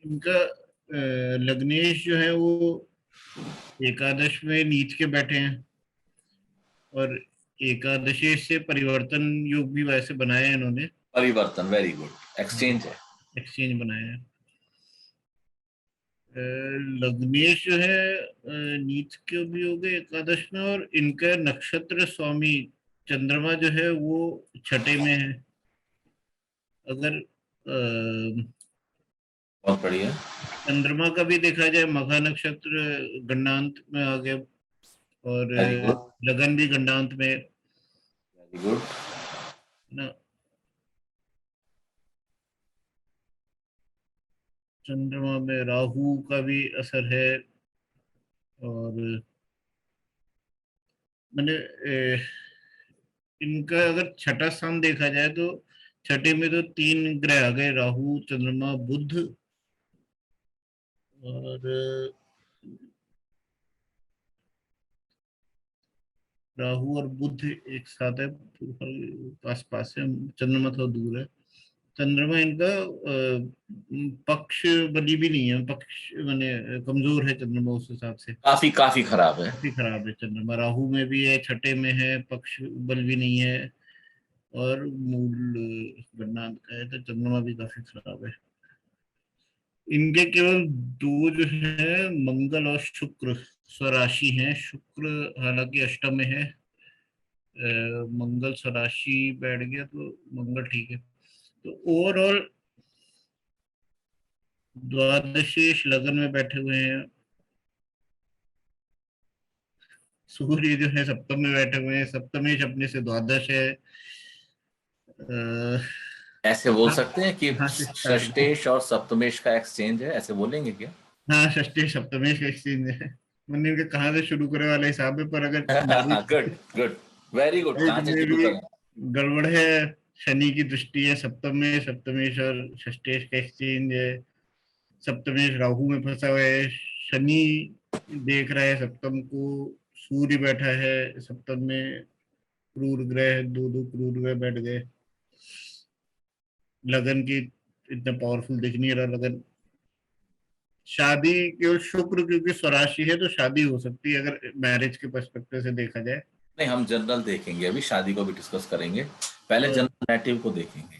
इनका लग्नेश जो है वो एकादश में नीच के बैठे हैं, और एकादशी से परिवर्तन योग भी वैसे बनाए हैं इन्होंने। परिवर्तन, वेरी गुड, एक्सचेंज है, एक्सचेंज बनाए हैं। लग्नेश जो है नीच के भी हो गए एकादश में, और इनका नक्षत्र स्वामी चंद्रमा जो है वो छठे में है। अगर बहुत बढ़िया। चंद्रमा का भी देखा जाए, मघा नक्षत्र गंडांत में आ गया, और वेरी गुड, लगन भी गंडांत में वेरी गुड। ना। चंद्रमा में राहु का भी असर है, और मैंने इनका अगर छठा स्थान देखा जाए तो छठे में तो तीन ग्रह आ गए, राहु चंद्रमा बुध, और राहु और बुध एक साथ है, पास पास है, चंद्रमा थोड़ा दूर है। चंद्रमा इनका पक्ष बली भी नहीं है, पक्ष माने कमजोर है चंद्रमा उस हिसाब से, काफी काफी खराब है। काफी खराब है चंद्रमा। राहु में भी है, छठे में है, पक्ष बल भी नहीं है, और मूल गणनांक का है, तो चंद्रमा भी काफी खराब है। इनके केवल दो जो है मंगल और शुक्र स्वराशि हैं। शुक्र हालांकि अष्टम में है, मंगल स्वराशि बैठ गया तो मंगल ठीक है। तो ओवरऑल द्वादशेष लगन में बैठे हुए हैं। सूर्य जो है सप्तम में बैठे हुए हैं, सप्तमेश अपने से द्वादश है। अ, ऐसे बोल हाँ, सकते हैं कि हाँ से स्टार्ट करें। षष्ठेश और सप्तमेश का एक्सचेंज है, ऐसे बोलेंगे क्या? हाँ, षष्ठी सप्तमेश का एक्सचेंज है। मैंने इनके कहाँ से शुरू करे वाला हिसाब है, पर अगर marriage good good, very good. कहाँ से में शुरू भी करें? गड़बड़ है। शनि की दृष्टि है सप्तम में, सप्तमेश और षष्ठेश का एक्सचेंज है। सप्तमेश राहु में फंसा हुआ है, शनि देख रहा है सप्तम को, सूर्य बैठा है सप्तम में, क्रूर ग्रह, दो दो क्रूर ग्रह बैठ गए। लगन की इतना पावरफुल दिख नहीं रहा लगन। शादी केवल शुक्र क्योंकि स्वराशि है तो शादी हो सकती है अगर मैरिज के पर्सपेक्टिव से देखा जाए। नहीं, हम जनरल देखेंगे, अभी शादी को भी डिस्कस करेंगे, पहले तो जनरल नेटिव को देखेंगे।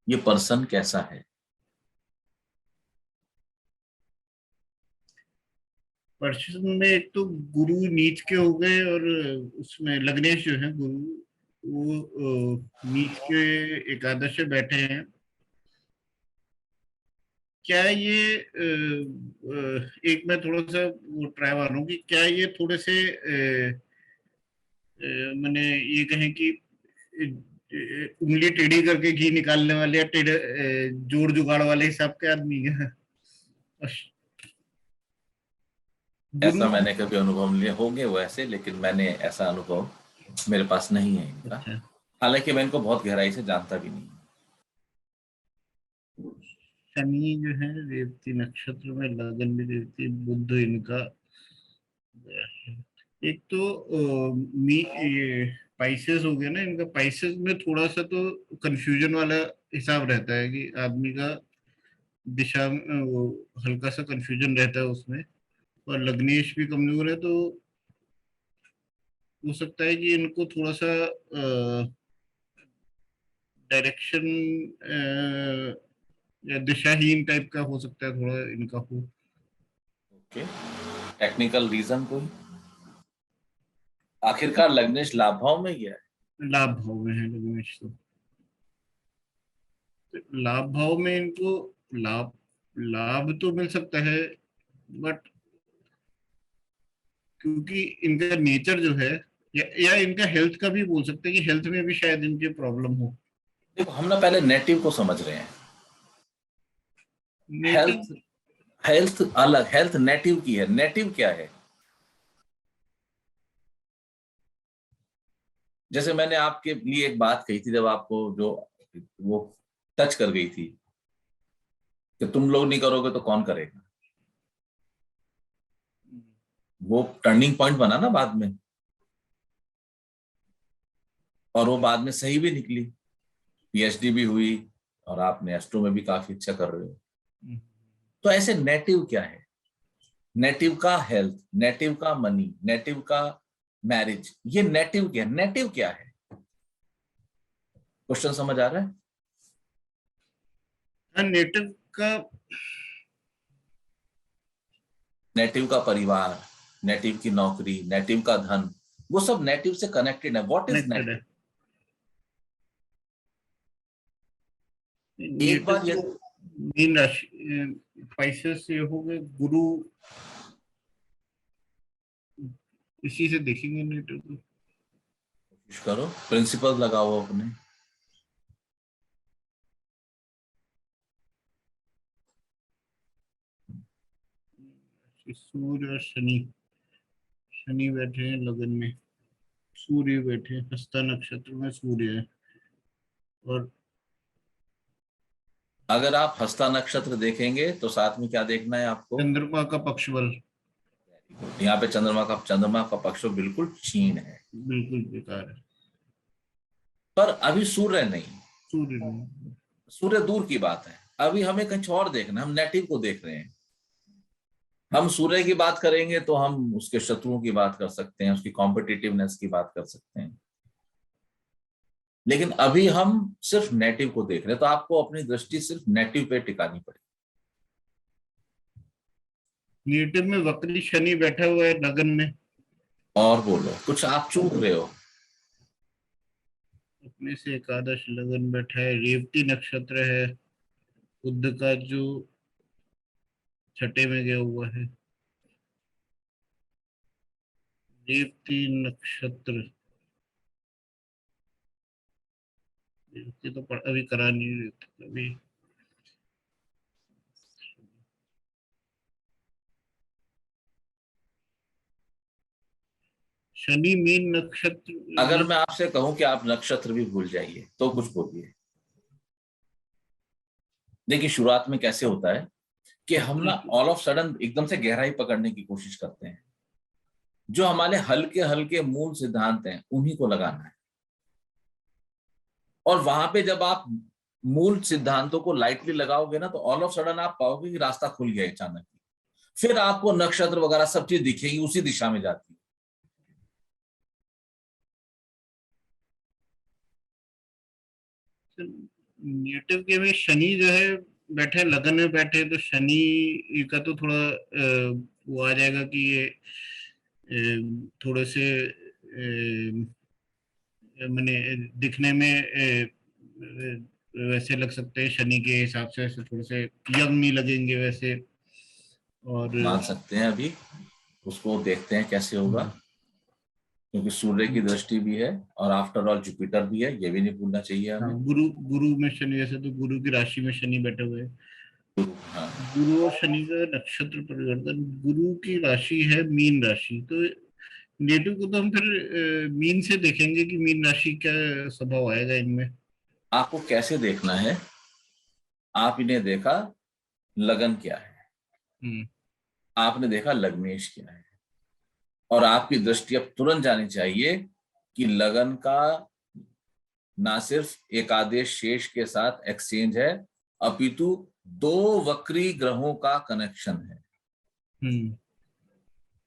ये पर्सन कैसा है? पर्सन में एक तो गुरु नीच के हो गए, और उसमें लग्नेश जो है गुरु, वो नीच के एकादश में बैठे हैं। क्या ये एक मैं थोड़ा सा वो ट्राई मार रहा हूँ कि क्या ये थोड़े से मैंने ये कहें कि उंगली टेढ़ी करके घी निकालने वाले, या टेढ़े जोड़ जुगाड़ वाले हिसाब के आदमी है। गुरु। ऐसा मैंने कभी अनुभव लिए होंगे वैसे, लेकिन मैंने ऐसा अनुभव मेरे पास नहीं है इनका। अच्छा, हालांकि मैं इनको बहुत गहराई से जानता भी नहीं। शनि जो है रेवती नक्षत्र में, लगन भी रेवती, बुध इनका। एक तो ये पाइसेस हो गया ना इनका। पाइसेस में थोड़ा सा तो कंफ्यूजन वाला हिसाब रहता है कि आदमी का दिशा में वो हल्का सा कंफ्यूजन रहता है उसमें। और लग्नेश भी कमजोर है, तो हो सकता है कि इनको थोड़ा सा डायरेक्शन या दिशाहीन टाइप का हो सकता है थोड़ा इनका हो। ओके, टेक्निकल रीजन कोई? आखिरकार लग्नेश लाभ भाव में ही है। लाभ भाव में है लग्नेश तो। लाभ भाव में इनको लाभ लाभ तो मिल सकता है, बट क्योंकि इनका नेचर जो है, या इनका हेल्थ का भी बोल सकते हैं कि हेल्थ में भी शायद इनके प्रॉब्लम हो। देखो, हम ना पहले नेटिव को समझ रहे हैं। नेचर। हेल्थ, हेल्थ अलग, हेल्थ नेटिव की है। नेटिव क्या है? जैसे मैंने आपके लिए एक बात कही थी, जब आपको जो वो टच कर गई थी कि तुम लोग नहीं करोगे तो कौन करेगा, वो टर्निंग पॉइंट बना ना बाद में, और वो बाद में सही भी निकली। पीएचडी भी हुई, और आपने एस्ट्रो में भी काफी अच्छा कर रहे हो। हम्म, तो ऐसे नेटिव क्या है? नेटिव का हेल्थ, नेटिव का मनी, नेटिव का मैरिज, ये नेटिव क्या है? नेटिव क्या है? क्वेश्चन समझ आ रहा है? हाँ, नेटिव का नेटिव का परिवार, नेटिव की नौकरी, नेटिव का धन, वो सब नेटिव से कनेक्टेड है। व्हाट इज कनेक्टेड है। नेटिव? एक नेटिव बार तो यदि मेन राशि स्पाइसेस ये हो गए, गुरु, इसी से देखेंगे नेटिव को। कोशिश करो, प्रिंसिपल लगाओ अपने। सूर्य और शनि, शनि बैठे हैं लगन में, सूर्य बैठे हैं हस्ता नक्षत्र में, सूर्य है। और अगर आप हस्ता नक्षत्र देखेंगे तो साथ में क्या देखना है आपको? चंद्रमा का पक्ष बल, यहाँ पे चंद्रमा का पक्ष बिल्कुल क्षीण है। बिल्कुल बेकार है। पर अभी सूर्य नहीं, सूर्य नहीं। सूर्य दूर की बात है। अभी हमें कुछ और देखना है, हम नेटिव को देख रहे हैं। हम सूर्य की बात करेंगे तो हम उसके शत्रुओं की बात कर सकते हैं, उसकी कॉम्पिटिटिवनेस की बात कर सकते हैं, लेकिन अभी हम सिर्फ नेटिव को देख रहे हैं। तो आपको अपनी दृष्टि सिर्फ नेटिव पे टिकानी पड़ेगी। नेटिव में वक्री शनि बैठा हुआ है लगन में। और बोलो, कुछ आप चूक रहे हो। अपने से एकादश लगन बैठा है, रेवती नक्षत्र है, बुध का जो छठे में गया हुआ है, रेवती नक्षत्र। रेवती तो अभी करा नहीं रेवती अभी। शनि मीन नक्षत्र अगर में। मैं आपसे कहूं कि आप नक्षत्र भी भूल जाइए तो कुछ बोलिए। देखिए, शुरुआत में कैसे होता है कि हम ना ऑल ऑफ सडन एकदम से गहराई पकड़ने की कोशिश करते हैं। जो हमारे हल्के हल्के मूल सिद्धांत हैं उन्हीं को लगाना है। और वहां पे जब आप मूल सिद्धांतों को लाइटली लगाओगे ना, तो ऑल ऑफ सडन आप पाओगे कि रास्ता खुल गया अचानक। फिर आपको नक्षत्र वगैरह सब चीज दिखेगी, उसी दिशा में जाती है। नेटिव के में शनि जो है बैठे, लगन में बैठे, तो शनि का तो थोड़ा वो आ जाएगा कि ये थोड़े से मैंने दिखने में वैसे लग सकते हैं, शनि के हिसाब से ऐसे थोड़े से यंग नहीं लगेंगे वैसे। और मान सकते हैं, अभी उसको देखते हैं कैसे होगा, क्योंकि सूर्य की दृष्टि भी है और आफ्टर ऑल जुपिटर भी है, ये भी नहीं भूलना चाहिए हाँ, हमें। गुरु, गुरु में शनि, वैसे तो गुरु की राशि में शनि बैठे हुए हैं। हाँ, गुरु और शनि का नक्षत्र परिवर्तन, गुरु की राशि है मीन राशि, तो नेटिव को तो हम फिर मीन से देखेंगे कि मीन राशि का स्वभाव आएगा इनमें। आपको कैसे देखना है? आप इन्हें देखा, लगन क्या है, हम्म। आपने देखा लग्नेश क्या है, और आपकी दृष्टि अब तुरंत जानी चाहिए कि लगन का ना सिर्फ एकादेश शेष के साथ एक्सचेंज है, अपितु दो वक्री ग्रहों का कनेक्शन है। हम्म।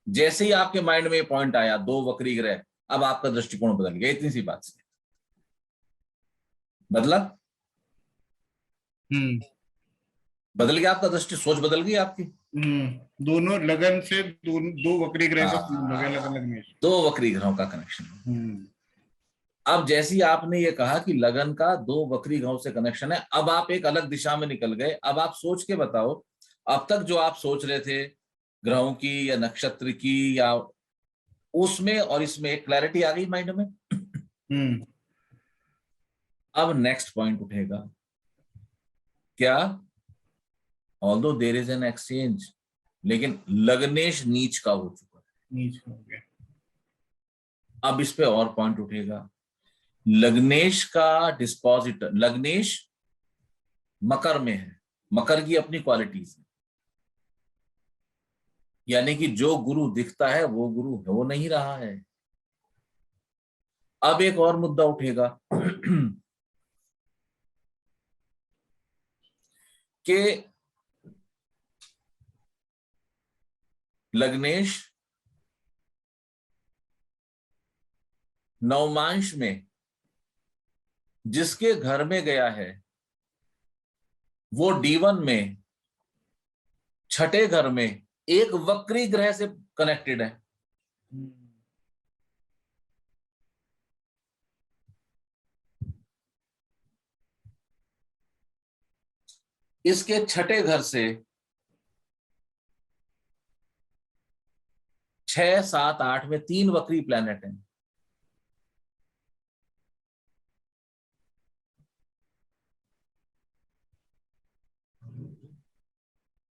जैसे ही आपके माइंड में ये पॉइंट आया, दो वक्री ग्रह, अब आपका दृष्टिकोण बदल गया। इतनी सी बात से बदला, हम्म। बदल गया आपका दृष्टि, सोच बदल गई आपकी। दोनों लगन से दो वक्री ग्रह का संबंध हो गया, हाँ, लगन लगने से। दो वक्री ग्रहों का कनेक्शन। हम्म। अब जैसे ही आपने ये कहा कि लगन का दो वक्री ग्रहों से कनेक्शन है, अब आप एक अलग दिशा में निकल गए। अब आप सोच के बताओ, अब तक जो आप सोच रहे थे ग्रहों की या नक्षत्र की या उसमें और इसमें, एक क्लैरिटी आ गई माइंड में। हम्म। अब नेक्स्ट पॉइंट उठेगा, क्या? Although there is an exchange, लेकिन लग्नेश नीच का हो चुका नीच हो गया। है। अब इस पे और पॉइंट उठेगा, लग्नेश का डिस्पोजिटर, लग्नेश मकर में है, मकर की अपनी क्वालिटीज है, यानी कि जो गुरु दिखता है वो गुरु हो नहीं रहा है। अब एक और मुद्दा उठेगा कि लग्नेश नवमांश में जिसके घर में गया है वो D1 में छठे घर में एक वक्री ग्रह से कनेक्टेड है। इसके छठे घर से 6, 7, 8 में 3 वक्री प्लैनेट हैं।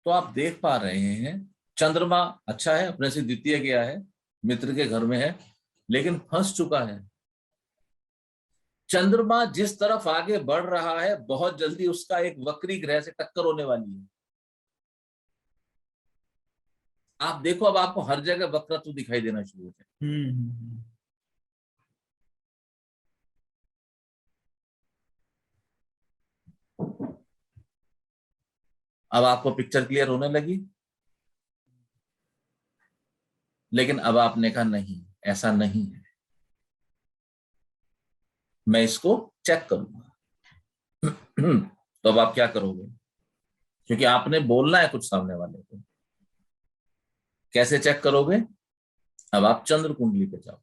तो आप देख पा रहे हैं चंद्रमा अच्छा है, अपने से द्वितीय गया है, मित्र के घर में है, लेकिन फंस चुका है। चंद्रमा जिस तरफ आगे बढ़ रहा है बहुत जल्दी उसका एक वक्री ग्रह से टक्कर होने वाली है। आप देखो अब आपको हर जगह वक्रत्व दिखाई देना शुरू हो जाए। अब आपको पिक्चर क्लियर होने लगी, लेकिन अब आपने कहा नहीं ऐसा नहीं है, मैं इसको चेक करूंगा। तो अब आप क्या करोगे, क्योंकि आपने बोलना है कुछ सामने वाले को। कैसे चेक करोगे, अब आप चंद्र कुंडली पे जाओ।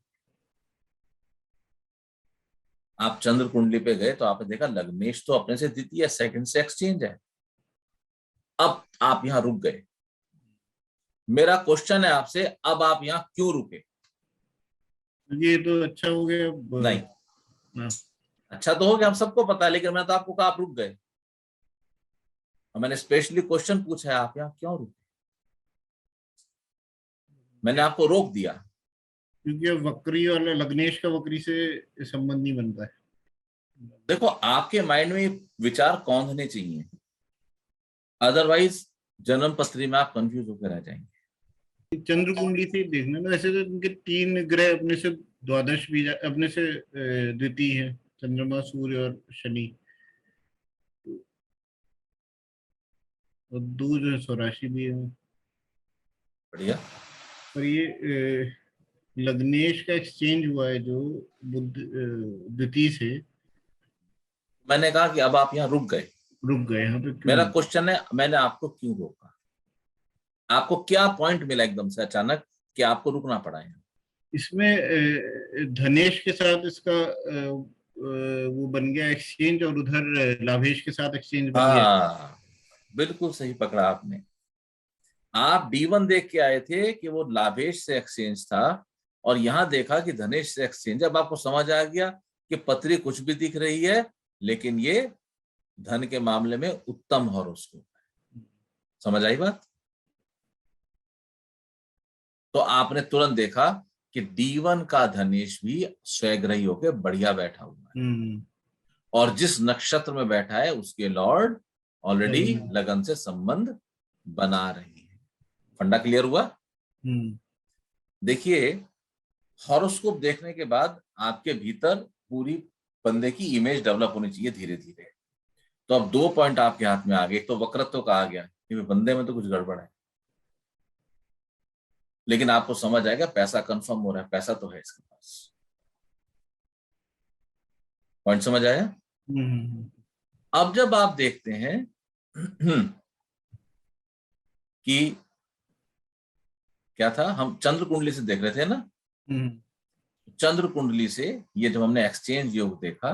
आप चंद्र कुंडली पे गए तो आपने देखा लग्नेश तो अपने से द्वितीय सेकंड से एक्सचेंज है। अब आप यहां रुक गए। मेरा क्वेश्चन है आपसे, अब आप यहां क्यों रुके? ये तो अच्छा हो गया नहीं, हाँ। अच्छा तो हो गया, हम सबको पता है, लेकिन मैंने तो आपको कहा आप रुक गए। और मैंने स्पेशली क्वेश्चन पूछा है आप यहां क्यों रुके? मैंने आपको रोक दिया क्योंकि अब वक्री और लग्नेश का वक्री से संबंध नहीं बनता है। देखो आपके माइंड में विचार कौंधने चाहिए, अदरवाइज जन्म पत्री में आप कंफ्यूज होकर रह जाएंगे। चंद्र कुंडली से देखना ना, वैसे तो इनके 3 ग्रह अपने से द्वादश भी अपने से द्वितीय है, चंद्रमा सूर्य और शनि, और दूर स्वराशि भी है। बढ़िया। पर ये लग्नेश का एक्सचेंज हुआ है जो बुध द्वितीय से। मैंने कहा कि अब आप यहाँ रुक गए। रुक गए यहाँ पे क्यों? मेरा क्वेश्चन है मैंने आपको क्यों रोका? आपको क्या पॉइंट मिला एकदम से अचानक कि आपको रुकना पड़ा है? इसमें धनेश के साथ इसका वो बन गया एक्सचेंज, और उधर लाभेश के साथ एक्सचेंज बन गया। हाँ, बिल्कुल सही पकड़ा आपने। आप D1 देख के आए थे कि वो लाभेश से एक्सचेंज था, और यहां देखा कि धनेश से एक्सचेंज। अब आपको समझ आ गया कि पत्री कुछ भी दिख रही है, लेकिन ये धन के मामले में उत्तम हॉरोस्कोप है। समझ आई बात? तो आपने तुरंत देखा कि D1 का धनेश भी स्वग्रही होकर बढ़िया बैठा हुआ है, और जिस नक्षत्र में बैठा है उसके लॉर्ड ऑलरेडी लगन से संबंध बना रही है। फंडा क्लियर हुआ? देखिए, हॉरोस्कोप देखने के बाद आपके भीतर पूरी बंदे की इमेज डेवलप होनी चाहिए धीरे धीरे। तो अब 2 पॉइंट आपके हाथ में आ गए। एक तो वक्रत्व का आ गया कि बंदे में तो कुछ गड़बड़ है, लेकिन आपको समझ आएगा पैसा कंफर्म हो रहा है, पैसा तो है इसके पास। पॉइंट समझ आया? अब जब आप देखते हैं कि क्या था, हम चंद्र कुंडली से देख रहे थे ना, चंद्र कुंडली से ये जब हमने एक्सचेंज योग देखा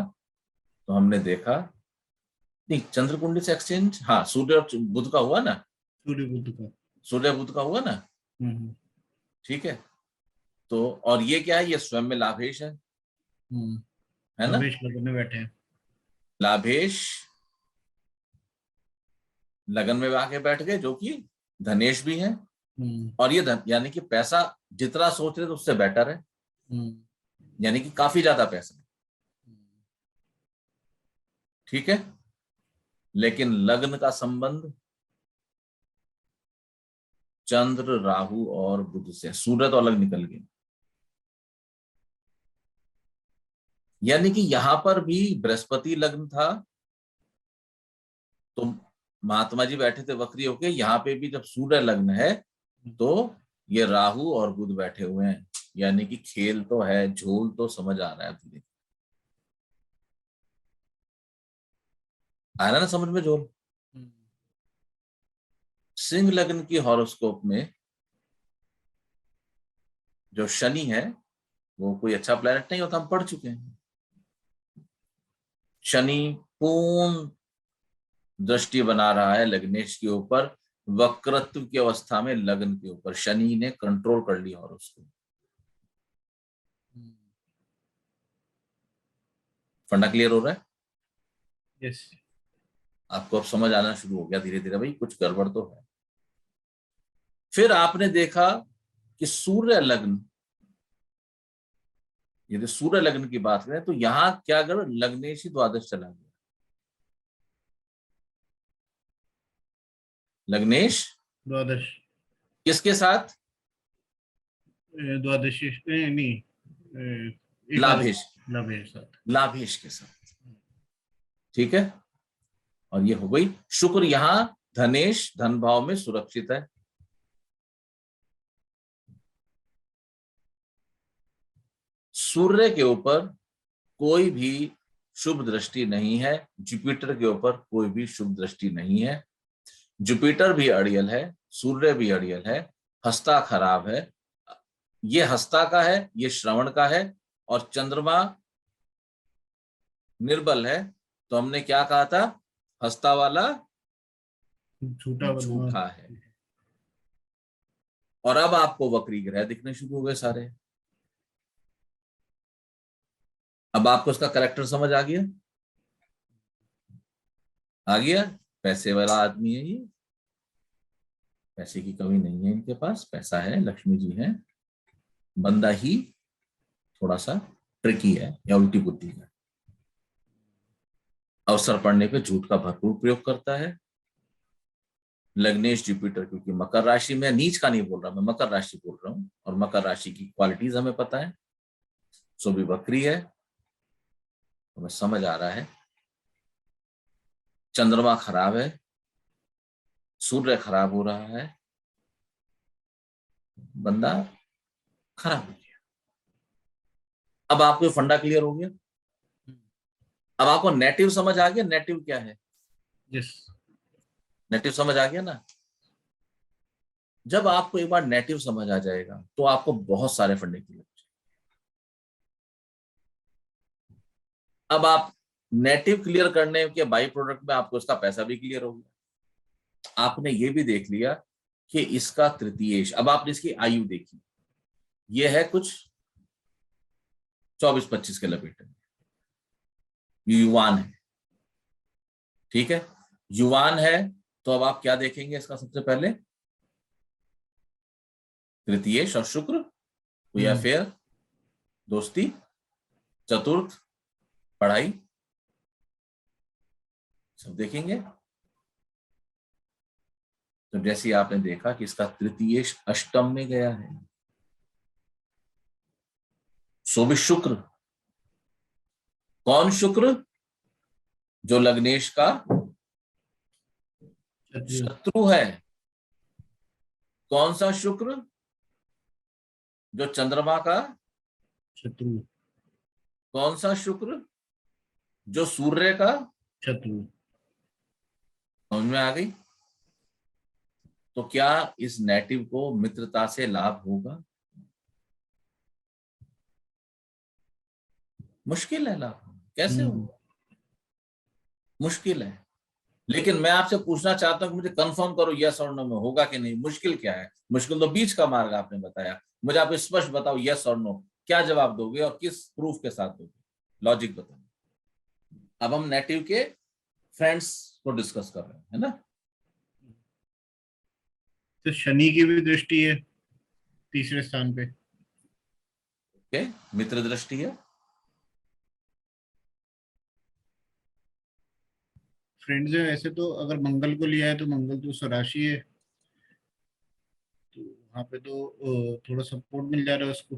तो हमने देखा, नहीं चंद्र कुंडली से एक्सचेंज, हाँ सूर्य और बुध का हुआ ना, सूर्य बुध का हुआ ना, ठीक है। तो और ये क्या है, ये स्वयं में लाभेश है ना, लगन में बैठे हैं। लाभेश लगन में आके बैठ गए, जो कि धनेश भी है, और ये धन यानी कि पैसा जितना सोच रहे थे उससे बेटर है, यानी कि काफी ज्यादा पैसा, ठीक है। लेकिन लग्न का संबंध चंद्र राहु और बुध से, सूर्य तो अलग निकल गए, यानी कि यहां पर भी बृहस्पति लग्न था, तो महात्मा जी बैठे थे वक्री होके, यहाँ पे भी जब सूर्य लग्न है तो ये राहु और बुध बैठे हुए हैं, यानी कि खेल तो है, झोल तो समझ आ रहा है धीरे। आ रहा है ना समझ में झोल? सिंह लग्न की हॉरोस्कोप में जो शनि है वो कोई अच्छा प्लेनेट नहीं होता, हम पढ़ चुके हैं। शनि पूर्ण दृष्टि बना रहा है लग्नेश के ऊपर, वक्रत्व की अवस्था में लग्न के ऊपर शनि ने कंट्रोल कर लिया और उसको। फंडा क्लियर हो रहा है? यस। आपको अब समझ आना शुरू हो गया धीरे धीरे, भाई कुछ गड़बड़ तो है। फिर आपने देखा कि सूर्य लग्न, यदि सूर्य लग्न की बात करें तो यहां क्या कर लग्नेश ही द्वादश चला गया। लग्नेश द्वादश। किसके साथ? द्वादशी नहीं, एकादश। लाभेश, लाभेश साथ। लाभेश के साथ। ठीक है, और ये हो गई। शुक्र यहां धनेश धन भाव में सुरक्षित है। सूर्य के ऊपर कोई भी शुभ दृष्टि नहीं है, जुपिटर के ऊपर कोई भी शुभ दृष्टि नहीं है। जुपिटर भी अड़ियल है, सूर्य भी अड़ियल है, हस्ता खराब है। ये हस्ता का है, ये श्रवण का है, और चंद्रमा निर्बल है। तो हमने क्या कहा था? हस्ता वाला झूठा है। और अब आपको वक्री ग्रह दिखने शुरू हो गए सारे। अब आपको उसका करेक्टर समझ आ गया? आ गया? पैसे वाला आदमी है ये, पैसे की कमी नहीं है इनके पास, पैसा है, लक्ष्मी जी है। बंदा ही थोड़ा सा ट्रिकी है या उल्टी बुद्धि है, अवसर पड़ने पे झूठ का भरपूर प्रयोग करता है। लग्नेश जुपिटर क्योंकि मकर राशि में, नीच का नहीं बोल रहा मैं, मकर राशि बोल रहा हूं, और मकर राशि की क्वालिटीज हमें पता है। सो भी वक्री है, हमें समझ आ रहा है। चंद्रमा खराब है, सूर्य खराब हो रहा है, बंदा खराब हो गया। अब आपको फंडा क्लियर हो गया? अब आपको नेटिव समझ आ गया? नेटिव क्या है? यस। नेटिव समझ आ गया ना? जब आपको एक बार नेटिव समझ आ जाएगा तो आपको बहुत सारे फंडे क्लियर। अब आप नेटिव क्लियर करने के बाई प्रोडक्ट में आपको इसका पैसा भी क्लियर हो गया। आपने ये भी देख लिया कि इसका तृतीयेश, अब आपने इसकी आयु देखी, ये है कुछ 24-25 के लपेटे में, युवान है। ठीक है, युवान है, तो अब आप क्या देखेंगे इसका? सबसे पहले तृतीयेश और शुक्र, या फिर दोस्ती, चतुर्थ, पढ़ाई, सब देखेंगे। तो जैसे आपने देखा कि इसका तृतीयेश अष्टम में गया है, सो भी शुक्र। कौन शुक्र? जो लग्नेश का शत्रु है। कौन सा शुक्र? जो चंद्रमा का शत्रु। कौन सा शुक्र? जो सूर्य का शत्रु। समझ में आ गई? तो क्या इस नेटिव को मित्रता से लाभ होगा? मुश्किल है लाभ, कैसे होगा? मुश्किल है। लेकिन मैं आपसे पूछना चाहता हूं कि मुझे कंफर्म करो यस और नो में होगा कि नहीं। मुश्किल क्या है? मुश्किल तो बीच का मार्ग आपने बताया। मुझे आप स्पष्ट बताओ यस और नो, क्या जवाब दोगे और किस प्रूफ के साथ दोगे? लॉजिक बताओ। अब हम नेटिव के फ्रेंड्स को डिस्कस कर रहे हैं, है ना? तो शनि की भी दृष्टि है तीसरे स्थान पे। ओके, मित्र दृष्टि है। फ्रेंड्स है वैसे तो, अगर मंगल को लिया है तो मंगल तो स्वराशि है, तो वहां पे तो थोड़ा सपोर्ट मिल जा रहा है उसको।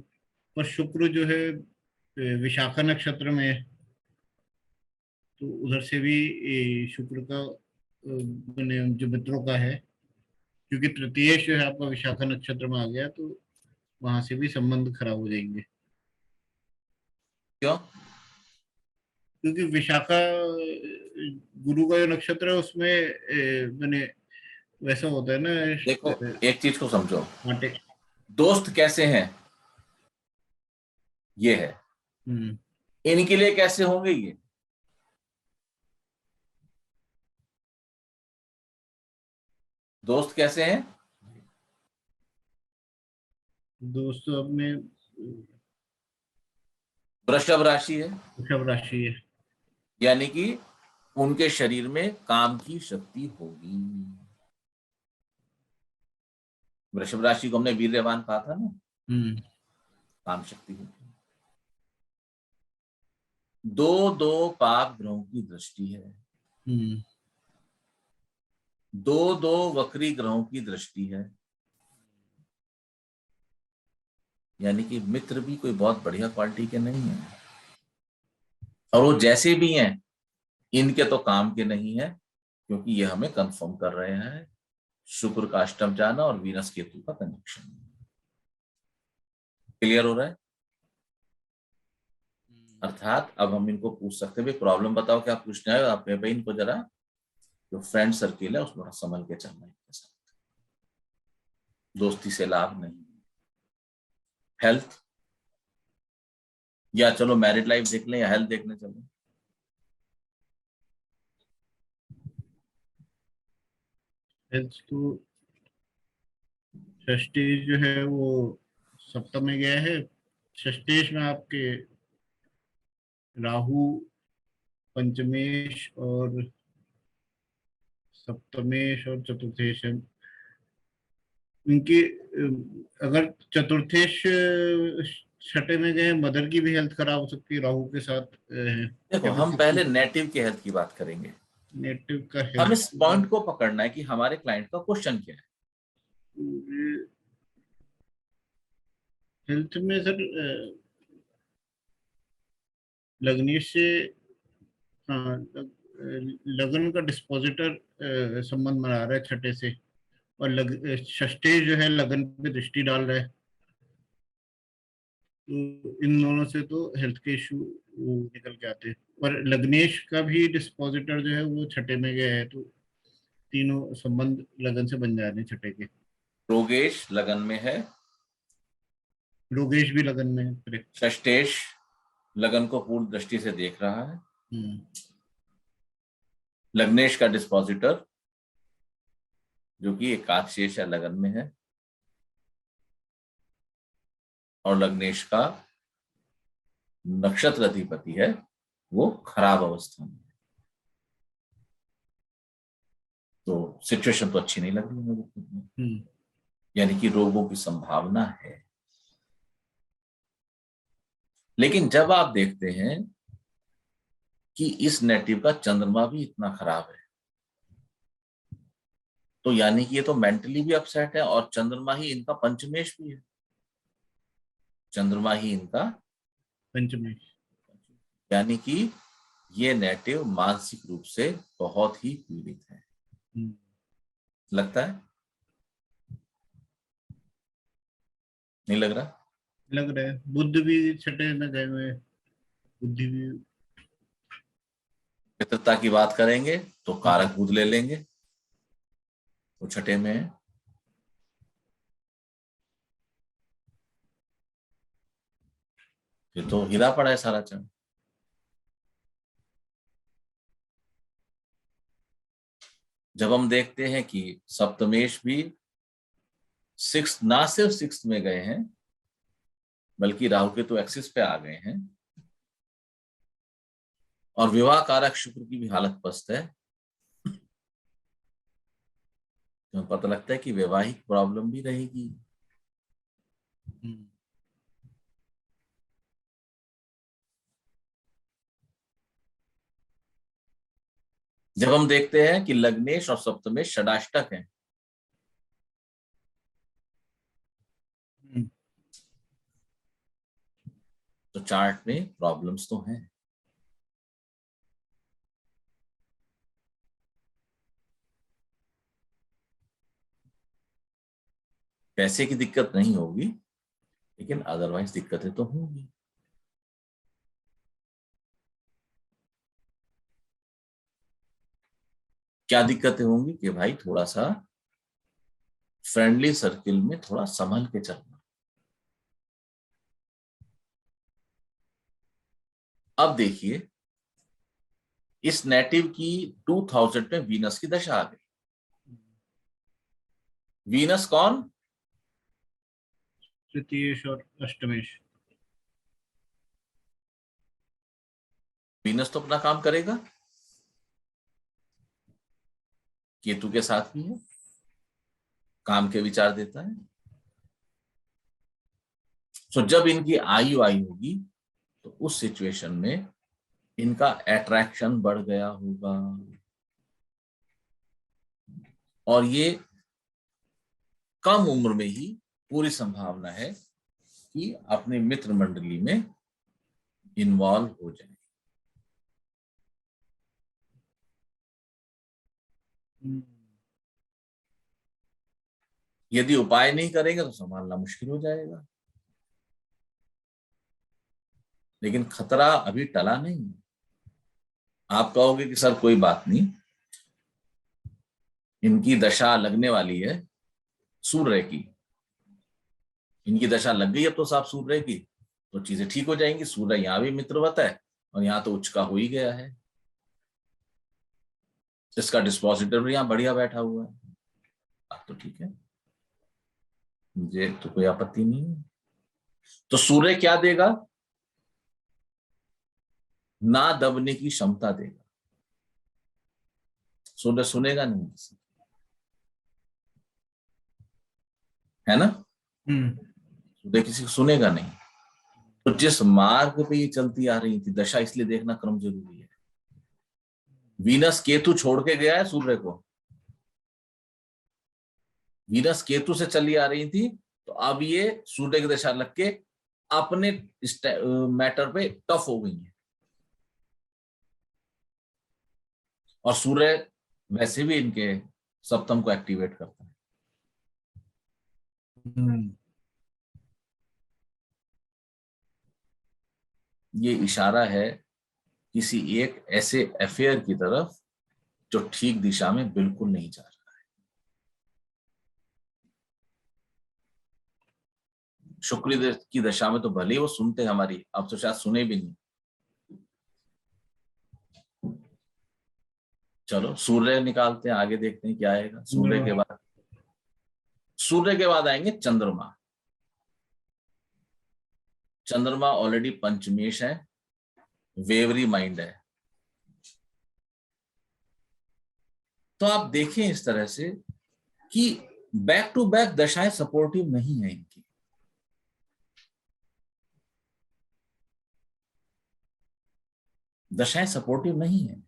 पर शुक्र जो है विशाखा नक्षत्र में है, तो उधर से भी शुक्र का मैंने जो मित्रों का है, क्योंकि तृतीयेश जो है आपका विशाखा नक्षत्र में आ गया, तो वहां से भी संबंध खराब हो जाएंगे। क्यों? क्योंकि विशाखा गुरु का जो नक्षत्र है उसमें मैंने वैसा होता है ना, देखो, एक चीज को समझो, कांटे। दोस्त कैसे हैं ये है, हम्म। इनके लिए कैसे होंगे ये? दोस्त कैसे हैं? दोस्तों अपने वृषभ राशि है, वृषभ राशि है। यानी कि उनके शरीर में काम की शक्ति होगी। वृषभ राशि को हमने वीर्यवान कहा था ना, हम्म। काम शक्ति होगी। दो दो पाप ग्रहों की दृष्टि है, हम्म। दो दो वक्री ग्रहों की दृष्टि है, यानी कि मित्र भी कोई बहुत बढ़िया क्वालिटी के नहीं है, और वो जैसे भी हैं इनके तो काम के नहीं है, क्योंकि ये हमें कंफर्म कर रहे हैं शुक्र का अष्टम जाना और वीनस केतु का कनेक्शन। क्लियर हो रहा है? अर्थात अब हम इनको पूछ सकते हैं, भाई प्रॉब्लम बताओ क्या पूछना है आप, भाई इनको जरा जो फ्रेंड सर्किल है उसमें संभल के चलना है इनके साथ, दोस्ती से लाभ नहीं। हेल्थ, या चलो मैरिड लाइफ देख लें या हेल्थ देखने चलो। हेल्थ तो षष्ठी जो है वो सप्तम में गया है। षष्टेश में आपके राहु पंचमेश और सप्तमेश और चतुर्थेश है। इनकी अगर चतुर्थेश छठे में गए, मदर की भी हेल्थ खराब हो सकती है राहु के साथ। देखो, हम पहले नेटिव की हेल्थ की बात करेंगे। नेटिव का हम इस हेल्थ पॉइंट को पकड़ना है कि हमारे क्लाइंट का क्वेश्चन क्या है। हेल्थ में सर लग्नेश से, हाँ, लगन का डिस्पोजिटर संबंध बना रहा है छठे से। और षष्ठे जो है लगन पे दृष्टि डाल रहा है, तो इन दोनों से तो हेल्थ के इशू निकल के आते हैं। और लग्नेश का भी डिस्पोजिटर जो है वो छठे में गया है, तो तीनों संबंध लगन से बन जा रहे हैं छठे के। रोगेश लगन में है, रोगेश भी लगन में है, correct। षष्टेश लगन को पूर्ण दृष्टि से देख रहा है, हम्म। लग्नेश का डिस्पोजिटर जो कि एकादशेष या लगन में है, और लग्नेश का नक्षत्र अधिपति है वो खराब अवस्था में है। तो सिचुएशन तो अच्छी नहीं लग रही मुझे, यानी कि रोगों की संभावना है। लेकिन जब आप देखते हैं कि इस नेटिव का चंद्रमा भी इतना खराब है, तो यानी कि ये तो मेंटली भी अपसेट है, और चंद्रमा ही इनका पंचमेश भी है, चंद्रमा ही इनका, पंचमी। यानी कि ये नेटिव मानसिक रूप से बहुत ही पीड़ित है। हम्म। लगता है? नहीं लग रहा? लग रहा है बुद्ध भी छठे में गए हुए हैं, बुद्धि भी। मित्रता की बात करेंगे तो कारक बुध ले लेंगे, वो छठे में है। फिर तो हिला पड़ा है सारा चंद। जब हम देखते हैं कि सप्तमेश भी सिक्स, ना सिर्फ सिक्स में गए हैं बल्कि राहु के तो एक्सिस पे आ गए हैं, और विवाह कारक शुक्र की भी हालत पस्त है, तो पता लगता है कि वैवाहिक प्रॉब्लम भी रहेगी। हम्म। जब हम देखते हैं कि लग्नेश और सप्तमेश षडाष्टक हैं, हम्म। तो चार्ट में प्रॉब्लम्स तो हैं। पैसे की दिक्कत नहीं होगी, लेकिन अदरवाइज दिक्कतें तो होंगी। क्या दिक्कतें होंगी कि भाई थोड़ा सा फ्रेंडली सर्किल में थोड़ा संभल के चलना। अब देखिए, इस नेटिव की 2000 में वीनस की दशा आ गई। वीनस कौन? तृतीयेश और अष्टमेश। वीनस तो अपना काम करेगा, केतु के साथ भी है, काम के विचार देता है। तो जब इनकी आयु आई होगी तो उस सिचुएशन में इनका अट्रैक्शन बढ़ गया होगा, और ये कम उम्र में ही पूरी संभावना है कि अपने मित्र मंडली में इन्वॉल्व हो जाए। यदि उपाय नहीं करेंगे तो संभालना मुश्किल हो जाएगा। लेकिन खतरा अभी टला नहीं है। आप कहोगे कि सर कोई बात नहीं, इनकी दशा लगने वाली है सूर्य की, इनकी दशा लग गई अब तो साफ सूर्य की, तो चीजें ठीक हो जाएंगी। सूर्य यहाँ भी मित्रवत है और यहाँ तो उच्च का हो ही गया है, इसका डिस्पोजिटर भी यहाँ बढ़िया बैठा हुआ है। अब तो ठीक है, मुझे तो कोई आपत्ति नहीं है। तो सूर्य क्या देगा? ना दबने की क्षमता देगा। सूर्य सुनेगा नहीं, है ना? सूर्य किसी को सुनेगा नहीं। तो जिस मार्ग पे ये चलती आ रही थी दशा, इसलिए देखना क्रम जरूरी है। वीनस केतु छोड़ के गया है सूर्य को, वीनस केतु से चली आ रही थी, तो अब ये सूर्य की दशा लग के अपने मैटर पे टफ हो गई है। और सूर्य वैसे भी इनके सप्तम को एक्टिवेट करता है। ये इशारा है किसी एक ऐसे अफेयर की तरफ जो ठीक दिशा में बिल्कुल नहीं जा रहा है। शुक्र की दशा में तो भले ही वो सुनते हमारी, अब तो शायद सुने भी नहीं। चलो सूर्य निकालते हैं, आगे देखते हैं क्या आएगा। सूर्य के बाद आएंगे चंद्रमा। चंद्रमा ऑलरेडी पंचमेश है, वेवरी माइंड है। तो आप देखें इस तरह से कि बैक टू बैक दशाएं सपोर्टिव नहीं है इनकी। दशाएं सपोर्टिव नहीं है।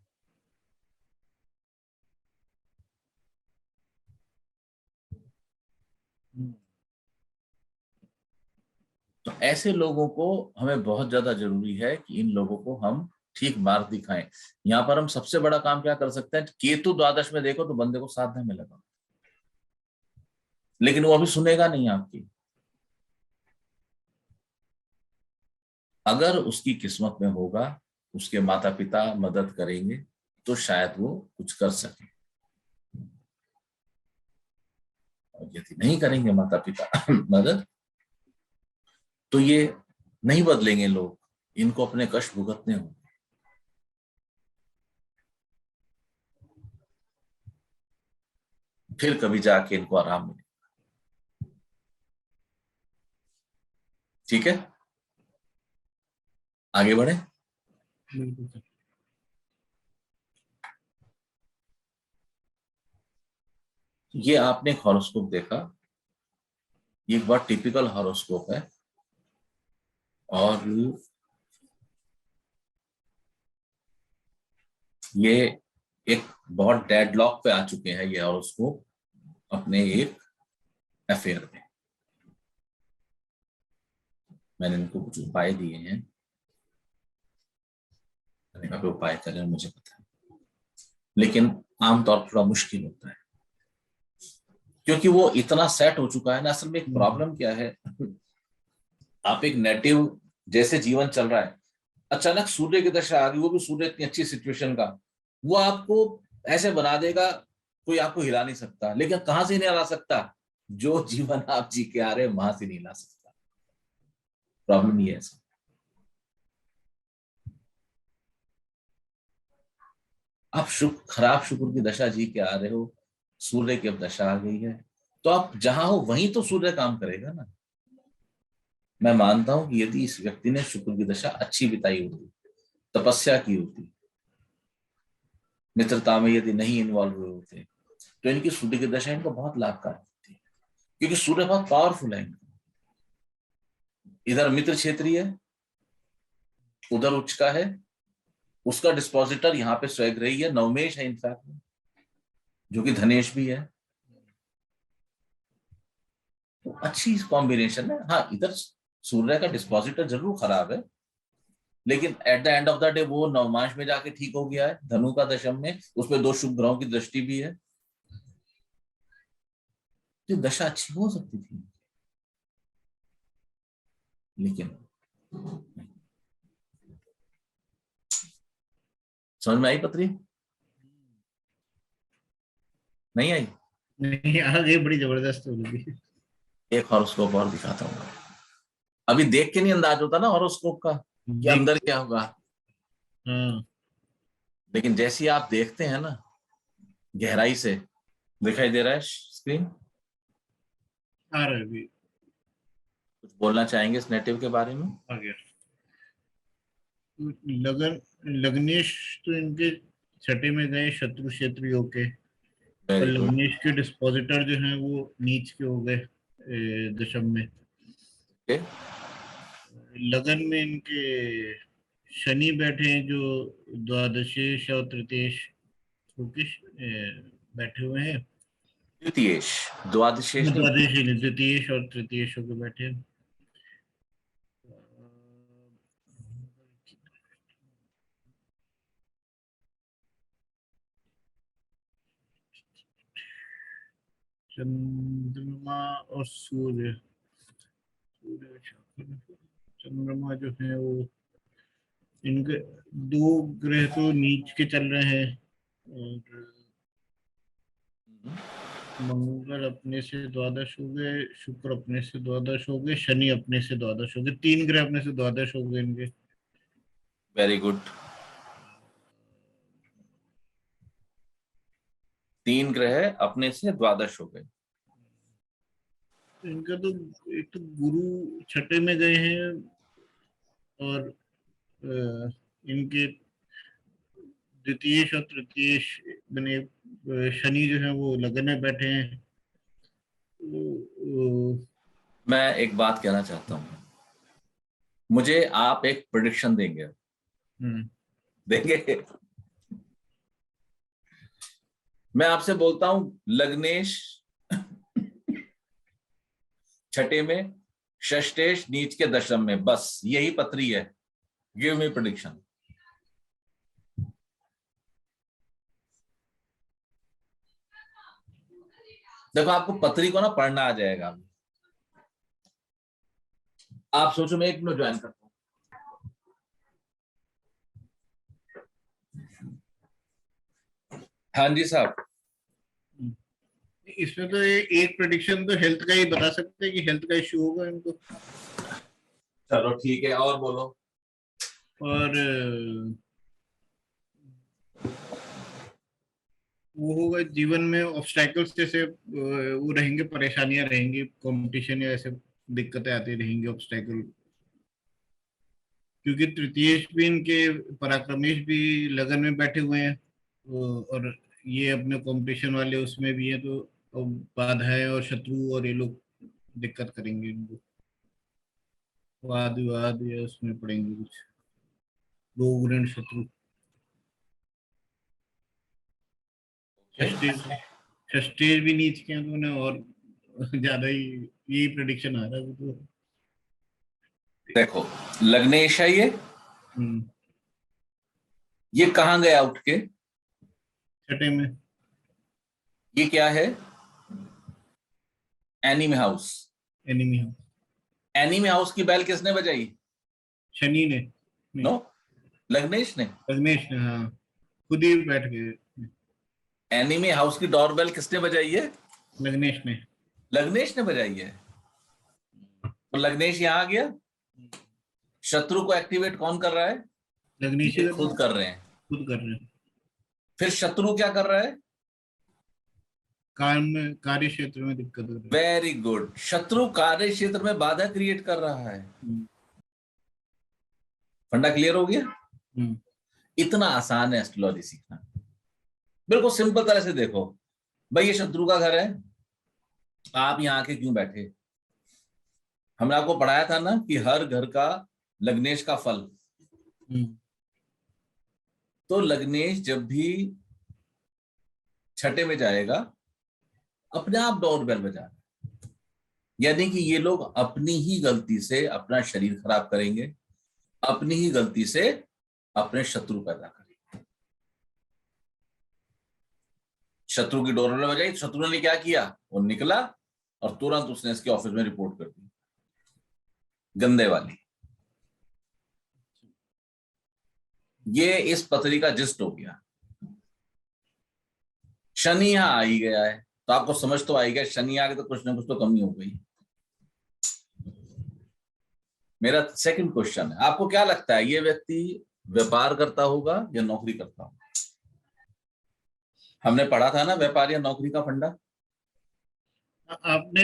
तो ऐसे लोगों को हमें बहुत ज्यादा जरूरी है कि इन लोगों को हम ठीक मार्ग दिखाएं। यहां पर हम सबसे बड़ा काम क्या कर सकते हैं? केतु द्वादश में देखो तो बंदे को साधना में लगा, लेकिन वो अभी सुनेगा नहीं आपकी। अगर उसकी किस्मत में होगा, उसके माता पिता मदद करेंगे तो शायद वो कुछ कर सके, और यदि नहीं करेंगे माता पिता मदद, तो ये नहीं बदलेंगे लोग, इनको अपने कष्ट भुगतने होंगे। फिर कभी जाके इनको आराम मिले। ठीक है, आगे बढ़े। ये आपने एक हॉरोस्कोप देखा, ये एक बहुत टिपिकल हॉरोस्कोप है, और ये एक बहुत डेडलॉक पे आ चुके हैं ये हॉरोस्कोप अपने एक अफेयर में। मैंने इनको कुछ उपाय दिए हैं, मैंने कहा उपाय करें, मुझे पता है, लेकिन आमतौर पर थोड़ा मुश्किल होता है। क्योंकि वो इतना सेट हो चुका है ना। असल में एक प्रॉब्लम क्या है, आप एक नेटिव जैसे जीवन चल रहा है, अचानक सूर्य की दशा आ गई, वो भी सूर्य इतनी अच्छी सिचुएशन का, वो आपको ऐसे बना देगा, कोई आपको हिला नहीं सकता। लेकिन कहां से नहीं हिला सकता, जो जीवन आप जी के आ रहे हैं वहां से नहीं हिला सकता। प्रॉब्लम ये है। आप खराब शुक्र की दशा जी के आ रहे हो, सूर्य की अब दशा आ गई है, तो आप जहां हो वहीं तो सूर्य काम करेगा ना। मैं मानता हूं कि यदि इस व्यक्ति ने शुक्र की दशा अच्छी बिताई होती, तपस्या की होती, मित्रता में यदि नहीं इन्वॉल्व हुए होते, तो इनकी सूर्य की दशा इनको बहुत लाभकारी होती, क्योंकि सूर्य बहुत पावरफुल है इनका। इधर मित्र क्षेत्रीय है, उधर उच्च का है, उसका डिस्पोजिटर यहाँ पे स्वग्रही है, नवमेश है इनफैक्ट, जो कि धनेश भी है। तो अच्छी कॉम्बिनेशन है। हाँ, इधर सूर्य का डिस्पोजिटर जरूर खराब है, लेकिन at the end of the day वो नवमांश में जाके ठीक हो गया है, धनु का दशम में, उसमें 2 शुभ ग्रहों की दृष्टि भी है। तो दशा अच्छी हो सकती थी, लेकिन समझ में आई पत्री? नहीं आई? नहीं, आ गई, बड़ी जबरदस्त हो गई। एक हॉरोस्कोप और दिखाता हूँ। अभी देख के नहीं अंदाज होता ना हॉरोस्कोप का कि देख। अंदर क्या होगा, हाँ। लेकिन जैसे ही आप देखते हैं ना गहराई से, दिखाई दे रहा है स्क्रीन? आ रहा है अभी। कुछ बोलना चाहेंगे इस नेटिव के बारे में? आ गया। लगन लग्नेश तो इनके छठे में गए शत्रु क्षेत्री होके, और वेरी गुड। लग्नेश के डिस्पोजिटर जो हैं वो नीच के हो गए दशम में। ओके। लगन में इनके शनि बैठे हैं, जो द्वादशेश और तृतीयेश होके बैठे हुए हैं। द्वितीयेश, द्वादशेश नहीं। द्वादश नहीं, द्वितीयेश और तृतीयेश होके बैठे हैं। चंद्रमा और सूर्य। चंद्रमा जो है वो, इनके दो ग्रह तो नीच के चल रहे हैं, और मंगल अपने से द्वादश हो गए, शुक्र अपने से द्वादश हो गए, शनि अपने से द्वादश हो गए, 3 ग्रह अपने से द्वादश हो गए इनके। Very good. 3 ग्रह अपने से द्वादश हो गए। इनका तो एक तो गुरु छठे में गए हैं, और इनके द्वितीयेश और तृतीयेश बने, शनि जो है वो लगन में बैठे हैं। तो, मैं एक बात कहना चाहता हूँ, मुझे आप एक प्रेडिक्शन देंगे? हम्म, देंगे? मैं आपसे बोलता हूं लग्नेश छठे में, षष्टेश नीच के दशम में, बस यही पत्री है। Give me prediction. देखो आपको पत्री को ना पढ़ना आ जाएगा। आप सोचो, मैं 1 मिनट ज्वाइन करता हूं। हाँ जी साहब। इसमें तो एक प्रेडिक्शन तो हेल्थ का ही बता सकते हैं कि हेल्थ का इश्यू होगा इनको। चलो ठीक है, और बोलो। और वो होगा जीवन में ऑब्स्टैकल्स, जैसे वो रहेंगे, परेशानियां रहेंगी, कंपटीशन या ऐसे दिक्कतें आती रहेंगी, ऑब्स्टैकल। क्योंकि तृतीयेश भी इनके, पराक्रमेश भी लगन में बैठे हुए हैं, और ये अपने कंपटीशन वाले उसमें भी है, तो बाधाएं और शत्रु और ये लोग दिक्कत करेंगे इनको, वाद विवाद या उसमें पड़ेंगे कुछ, रोग ऋण शत्रु। षष्ठी षष्ठी भी नीच के हैं, तो उन्हें और ज्यादा ही यही प्रेडिक्शन आ रहा है तो। देखो लग्नेश है हम्म, ये कहाँ गया उठ के? छठे में। ये क्या है? Enemy house. Enemy house. Enemy house की बेल किसने बजाई? शनि ने। नहीं, नो, लग्नेश ने। लग्नेश ने, हाँ, खुद ही बैठ गए। एनिमी हाउस की डोरबेल किसने बजाई है? लग्नेश ने। लग्नेश ने बजाई है। तो लग्नेश यहां आ गया। शत्रु को एक्टिवेट कौन कर रहा है? लग्नेश ये ही खुद कर रहे हैं। खुद कर रहे हैं। फिर शत्रु क्या कर रहा है? काम में, कार्य क्षेत्र में दिक्कत हो रही है। वेरी गुड, शत्रु कार्य क्षेत्र में बाधा क्रिएट कर रहा है। हम्म, फंडा क्लियर हो गया? हम्म, इतना आसान है एस्ट्रोलॉजी सीखना। बिल्कुल सिंपल तरह से देखो, भाई ये शत्रु का घर है, आप यहाँ आके क्यों बैठे? हमने आपको पढ़ाया था ना कि हर घर का लग्नेश का फल। हम्म, तो लग्नेश जब भी छठे में जाएगा, अपने आप डोरबेल बजा, यानी कि ये लोग अपनी ही गलती से अपना शरीर खराब करेंगे, अपनी ही गलती से अपने शत्रु पैदा करेंगे। शत्रु की डोरबेल बजाई, शत्रु ने क्या किया? वो निकला और तुरंत उसने इसके ऑफिस में रिपोर्ट कर दी, गंदे वाली। ये इस पत्री का जिस्ट हो गया। शनि यहां आ ही गया है, तो आपको समझ तो आई गया, शनि आ गया तो कुछ ना कुछ तो कमी हो गई। मेरा सेकंड क्वेश्चन है, आपको क्या लगता है ये व्यक्ति व्यापार करता होगा या नौकरी करता होगा? हमने पढ़ा था ना व्यापार या नौकरी का फंडा। आपने,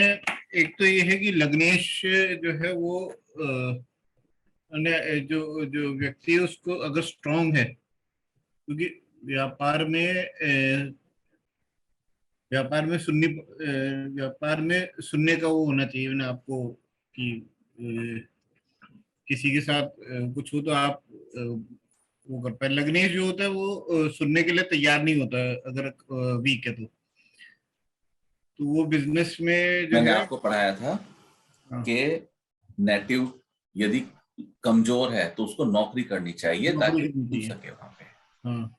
एक तो ये है कि लग्नेश जो है वो जो जो व्यक्ति है उसको अगर स्ट्रांग है, क्योंकि व्यापार में व्यापार में सुनने का वो होना चाहिए ना आपको, कि किसी के साथ कुछ हो तो आप वो कर पाए। लग्नेश जो होता है वो सुनने के लिए तैयार नहीं होता है, अगर वीक है तो वो बिजनेस में जो मैंने है। आपको पढ़ाया था हाँ, कि नेटिव यदि कमजोर है तो उसको नौकरी करनी चाहिए नौकरी ताकि करनी वो सुन चाहिए। सके वहां पे, हाँ,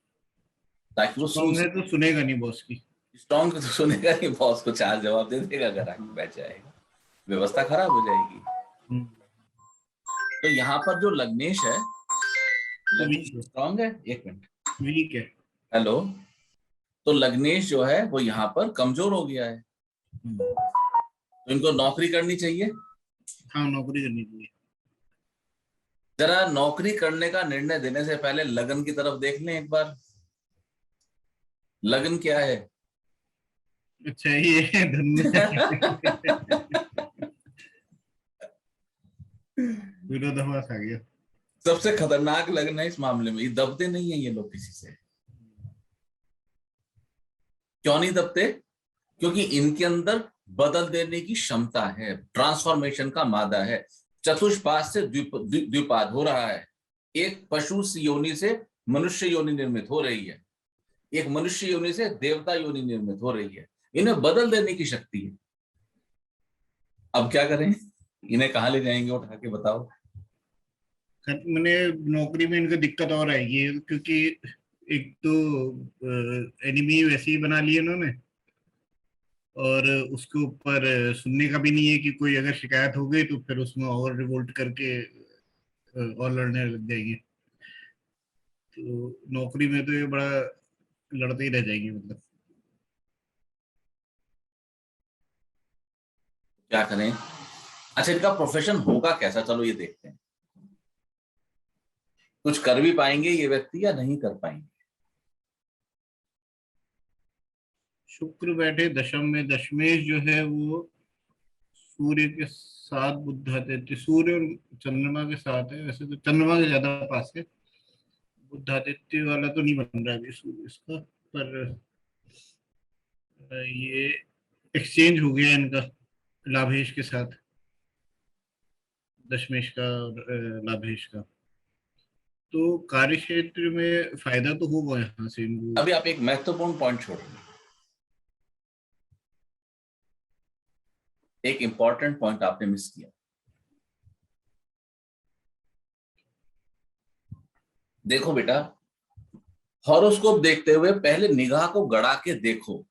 ताकि वो सुन स्ट्रांग है सके। तो सुनेगा नहीं बॉस की। स्ट्रॉन्ग तो सुनेगा नहीं, बॉस को चार जवाब दे देगा, घर आके बैठ जाएगा, व्यवस्था खराब हो जाएगी। हम्म, तो यहाँ पर जो लग्नेश है, तो लग्नेश वीक है। स्ट्रॉन्ग है। एक मिनट, वीक है। हेलो। तो लग्नेश जो है वो यहाँ पर कमजोर हो गया है, हम्म, तो इनको नौकरी करनी चाहिए। हाँ, नौकरी करनी चाहिए। जरा नौकरी करने का निर्णय देने से पहले लगन की तरफ देख लें एक बार। लगन क्या है? अच्छा, ये है धन्य। विरोधाभास आ गया। सबसे खतरनाक लगन है इस मामले में, ये दबते नहीं है ये लोग किसी से। क्यों नहीं दबते? क्योंकि इनके अंदर बदल देने की क्षमता है, ट्रांसफॉर्मेशन का मादा है। चतुष्पाद से द्विपाद हो रहा है। एक पशु योनि से मनुष्य योनि निर्मित हो रही है, एक मनुष्य योनि से देवता योनि निर्मित हो रही है। इन्हें बदल देने की शक्ति है। अब क्या करें? इन्हें कहाँ ले जाएंगे उठा के, बताओ। मैंने नौकरी में इनका दिक्कत और आएगी, क्योंकि एक तो एनिमी वैसे ही बना लिए इन्होंने, और उसके ऊपर सुनने का भी नहीं है कि कोई अगर शिकायत हो गई तो फिर उसमें और रिवोल्ट करके और लड़ने लग जाएगी। तो नौकरी में तो ये बड़ा लड़ते ही रह जाएंगे, मतलब। क्या करें? अच्छा, इनका प्रोफेशन होगा कैसा, चलो ये देखते हैं। कुछ कर भी पाएंगे ये व्यक्ति या नहीं कर पाएंगे? शुक्र बैठे दशम में, दशमेश जो है वो सूर्य के साथ बुधादित्य, सूर्य और चंद्रमा के साथ है। वैसे तो चंद्रमा के ज्यादा पास है, बुधादित्य वाला तो नहीं बन रहा अभी सूर्य इसका। पर ये एक्सचेंज हो गया इनका लाभेश के साथ, दशमेश का और लाभेश का। तो कार्य क्षेत्र में फायदा तो होगा यहाँ से इनको। अभी आप एक महत्वपूर्ण पॉइंट छोड़ रहे हैं, एक इंपॉर्टेंट पॉइंट आपने मिस किया। देखो बेटा, हॉरोस्कोप देखते हुए पहले निगाह को गड़ा के देखो,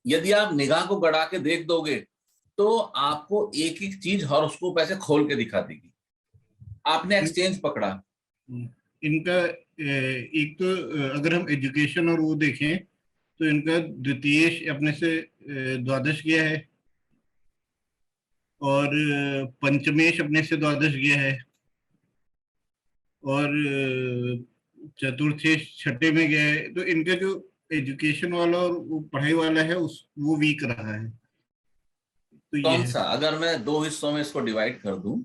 यदि आप निगाह को गड़ा के देख दोगे तो आपको एक एक चीज हॉरोस्कोप ऐसे खोल के दिखा देगी। आपने एक्सचेंज पकड़ा, इनका एक तो अगर हम एजुकेशन और वो देखें तो इनका द्वितीय अपने से द्वादश गया है, और पंचमेश अपने से द्वादश गया है, और चतुर्थेश छठे में गया है। तो इनका जो एजुकेशन वाला और वो पढ़ाई वाला है उस वो वीक रहा है। तो ये कौन है। सा? अगर मैं दो हिस्सों में इसको डिवाइड कर दूं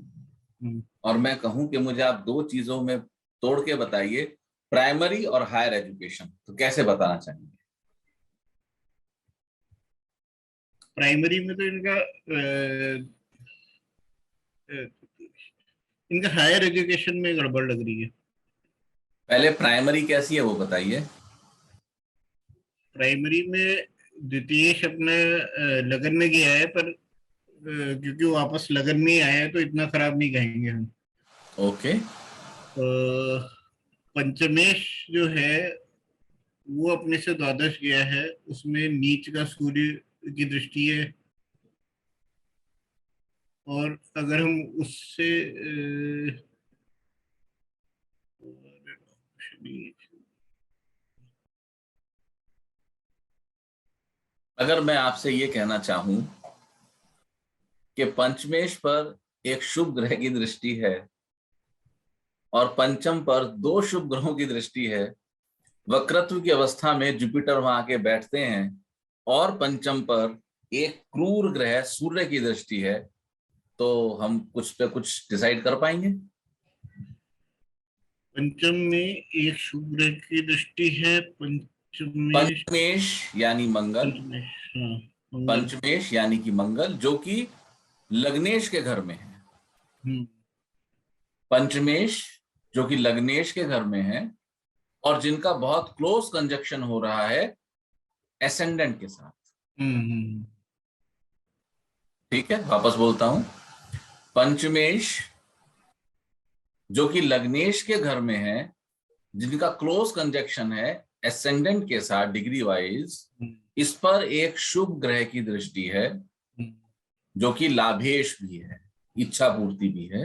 और मैं कहूं कि मुझे आप दो चीजों में तोड़ के बताइए, प्राइमरी और हायर एजुकेशन, तो कैसे बताना चाहेंगे? प्राइमरी में तो अ, इनका हायर एजुकेशन में गड़बड़ लग रही है। पहले प्राइमरी कैसी है वो बताइए। प्राइमरी में द्वितीय अपने लगन में गया है, पर क्योंकि वो वापस लगन में ही आया है तो इतना खराब नहीं कहेंगे हम। ओके। पंचमेश जो है वो अपने से द्वादश गया है, उसमें नीच का सूर्य की दृष्टि है। और अगर हम उससे अगर मैं आपसे ये कहना चाहूं कि पंचमेश पर एक शुभ ग्रह की दृष्टि है और पंचम पर दो शुभ ग्रहों की दृष्टि है, वक्रत्व की अवस्था में जुपिटर वहां आके बैठते हैं, और पंचम पर एक क्रूर ग्रह सूर्य की दृष्टि है, तो हम कुछ पे कुछ डिसाइड कर पाएंगे? पंचम में एक शुभ ग्रह की दृष्टि है। पंचमेश। पंचमेश यानी मंगल, पंचमेश, हाँ। मंगल। पंचमेश यानी कि मंगल जो कि लग्नेश के घर में है। हम्म। पंचमेश जो कि लग्नेश के घर में है और जिनका बहुत क्लोज कंजक्शन हो रहा है एसेंडेंट के साथ। हम्म। ठीक है, वापस बोलता हूं। पंचमेश जो कि लग्नेश के घर में है, जिनका क्लोज कंजक्शन है एसेंडेंट के साथ डिग्री वाइज, हम्म। इस पर एक शुभ ग्रह की दृष्टि है हम्म। जो कि लाभेश भी है, इच्छा पूर्ति भी है,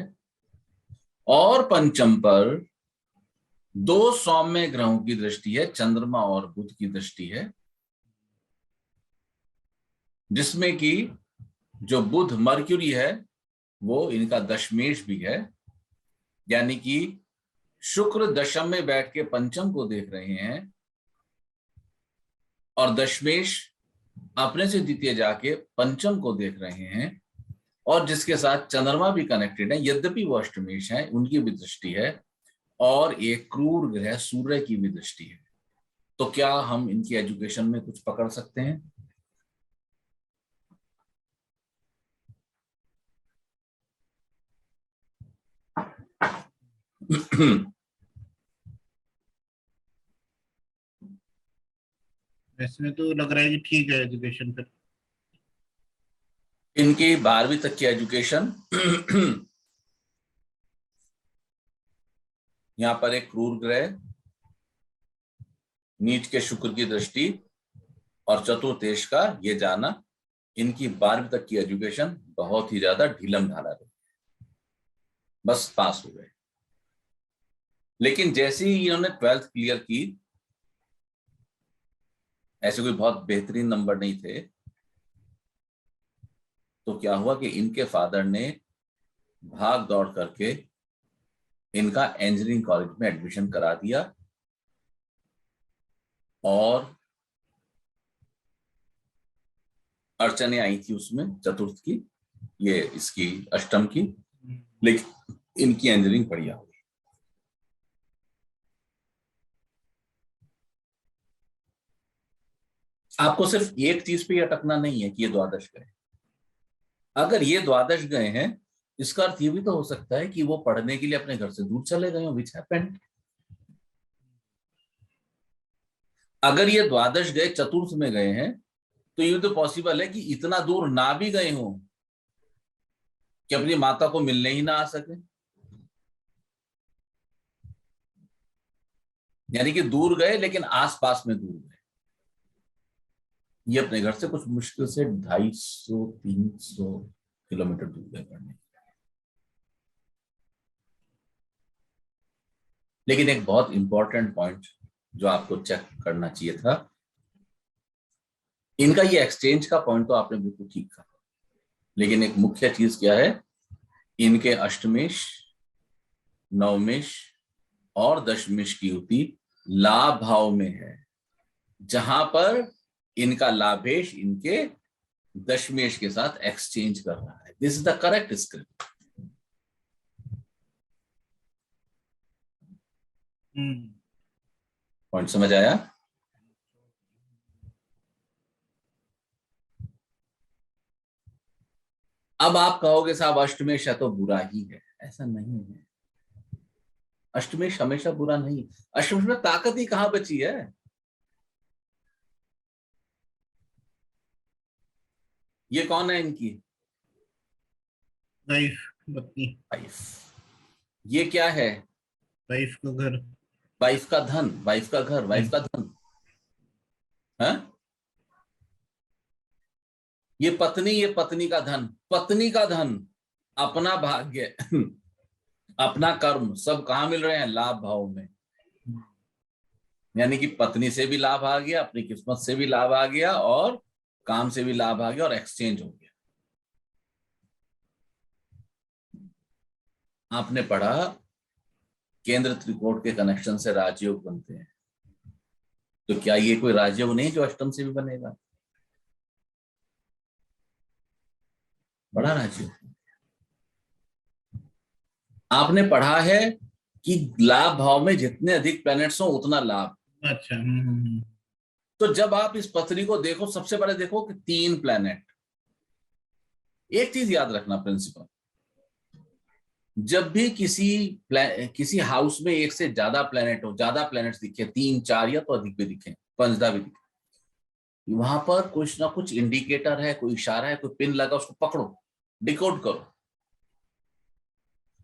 और पंचम पर दो सौम्य ग्रहों की दृष्टि है, चंद्रमा और बुध की दृष्टि है, जिसमें कि जो बुध मर्क्यूरी है वो इनका दशमेश भी है, यानी कि शुक्र दशम में बैठ के पंचम को देख रहे हैं और दशमेश अपने से द्वितीय जाके पंचम को देख रहे हैं, और जिसके साथ चंद्रमा भी कनेक्टेड है, यद्यपि वो अष्टमेश है, उनकी भी दृष्टि है, और एक क्रूर ग्रह सूर्य की भी दृष्टि है। तो क्या हम इनकी एजुकेशन में कुछ पकड़ सकते हैं? ऐसे तो लग रहा है कि ठीक है एजुकेशन पर। इनकी 12वीं तक की एजुकेशन यहाँ पर एक क्रूर ग्रह, नीच के शुक्र की दृष्टि और चतुर्देश का ये जाना, इनकी 12वीं तक की एजुकेशन बहुत ही ज्यादा ढीलम ढाला रही, बस पास हो गए। लेकिन जैसे ही इन्होंने 12th क्लियर की, ऐसे कोई बहुत बेहतरीन नंबर नहीं थे, तो क्या हुआ कि इनके फादर ने भाग दौड़ करके इनका इंजीनियरिंग कॉलेज में एडमिशन करा दिया, और अड़चने आई थी उसमें चतुर्थ की, ये इसकी अष्टम की, लेकिन इनकी इंजीनियरिंग बढ़िया हो गई। आपको सिर्फ एक चीज पे अटकना नहीं है कि ये द्वादश गए। अगर ये द्वादश गए हैं, इसका अर्थ ये भी तो हो सकता है कि वो पढ़ने के लिए अपने घर से दूर चले गए हो, विच हैपेंड। अगर ये द्वादश गए चतुर्थ में गए हैं, तो ये तो पॉसिबल है कि इतना दूर ना भी गए हो कि अपनी माता को मिलने ही ना आ सके, यानी कि दूर गए लेकिन आसपास में दूर गए। ये अपने घर से कुछ मुश्किल से 250-300 किलोमीटर दूर है पढ़ने। लेकिन एक बहुत इंपॉर्टेंट पॉइंट जो आपको चेक करना चाहिए था, इनका ये एक्सचेंज का पॉइंट तो आपने बिल्कुल ठीक कहा, लेकिन एक मुख्य चीज क्या है, इनके अष्टमेश, नवमेश और दशमेश की युति लाभ भाव में है, जहां पर इनका लाभेश इनके दशमेश के साथ एक्सचेंज कर रहा है। This is the correct script. Point समझ आया? अब आप कहोगे साहब अष्टमेश है तो बुरा ही है, ऐसा नहीं है। अष्टमेश हमेशा बुरा नहीं। अष्टमेश में ताकत ही कहां बची है? ये कौन है इनकी? वाइफ, पत्नी। वाइफ। ये क्या है? वाइफ का घर। वाइफ का धन, वाइफ का घर, वाइफ का धन है। ये पत्नी का धन, पत्नी का धन, अपना भाग्य अपना कर्म, सब कहां मिल रहे हैं? लाभ भाव में। यानी कि पत्नी से भी लाभ आ गया, अपनी किस्मत से भी लाभ आ गया, और काम से भी लाभ आ गया, और एक्सचेंज हो गया। आपने पढ़ा केंद्र त्रिकोण के कनेक्शन से राजयोग बनते हैं, तो क्या ये कोई राजयोग नहीं जो अष्टम से भी बनेगा? बड़ा राजयोग। आपने पढ़ा है कि लाभ भाव में जितने अधिक प्लैनेट्स हो उतना लाभ। अच्छा। तो जब आप इस पथरी को देखो, सबसे पहले देखो कि 3 प्लैनेट। एक चीज याद रखना प्रिंसिपल, जब भी किसी हाउस में एक से ज्यादा प्लैनेट हो, ज्यादा प्लैनेट्स दिखे, 3-4 या तो अधिक भी दिखे, पंचदा भी दिखे, वहां पर कुछ ना कुछ इंडिकेटर है, कोई इशारा है, कोई पिन लगा, उसको पकड़ो, डिकोड करो।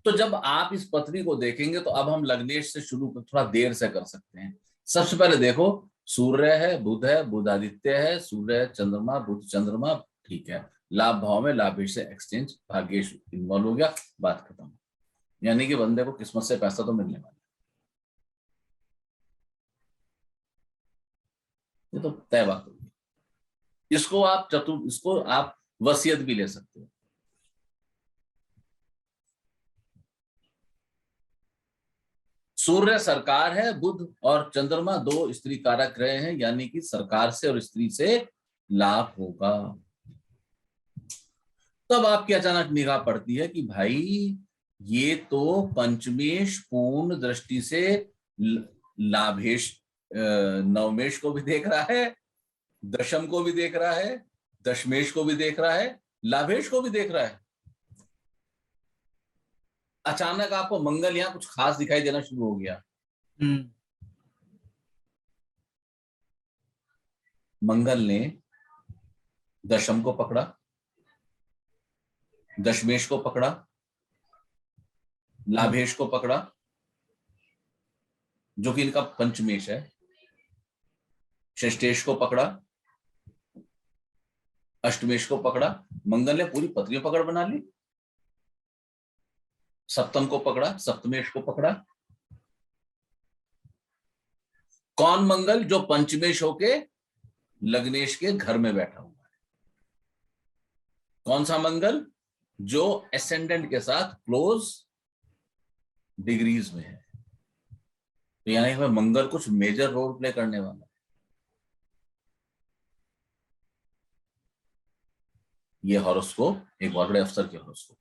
तो जब आप इस पथरी को देखेंगे, तो अब हम लग्नेश से शुरू कर, थोड़ा देर से कर सकते हैं। सबसे पहले देखो, सूर्य है, बुध आदित्य है, सूर्य चंद्रमा, बुध चंद्रमा, ठीक है। लाभ भाव में लाभेश से एक्सचेंज, भाग्येश इन्वॉल्व हो गया, बात खत्म। यानी कि बंदे को किस्मत से पैसा तो मिलने वाला, ये तो तय बात होगी। इसको आप वसीयत भी ले सकते हो। सूर्य सरकार है, बुध और चंद्रमा 2 स्त्री कारक ग्रह हैं, यानी कि सरकार से और स्त्री से लाभ होगा। तब आपकी अचानक निगाह पड़ती है कि भाई ये तो पंचमेश पूर्ण दृष्टि से लाभेश, नवमेश को भी देख रहा है, दशम को भी देख रहा है, दशमेश को भी देख रहा है, लाभेश को भी देख रहा है। अचानक आपको मंगल यहां कुछ खास दिखाई देना शुरू हो गया। मंगल ने दशम को पकड़ा, दशमेश को पकड़ा, लाभेश को पकड़ा, जो कि इनका पंचमेश है, षष्ठेश को पकड़ा, अष्टमेश को पकड़ा। मंगल ने पूरी पत्री पकड़ बना ली। सप्तम को पकड़ा, सप्तमेश को पकड़ा। कौन मंगल? जो पंचमेश होके लग्नेश के घर में बैठा हुआ है। कौन सा मंगल? जो एसेंडेंट के साथ क्लोज डिग्रीज में है। तो यानी कि मंगल कुछ मेजर रोल प्ले करने वाला है। ये हॉरोस्कोप एक बहुत बड़े अफसर के हॉरोस्कोप।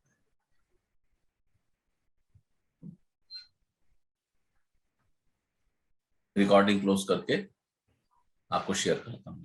रिकॉर्डिंग क्लोज करके आपको शेयर करता हूं।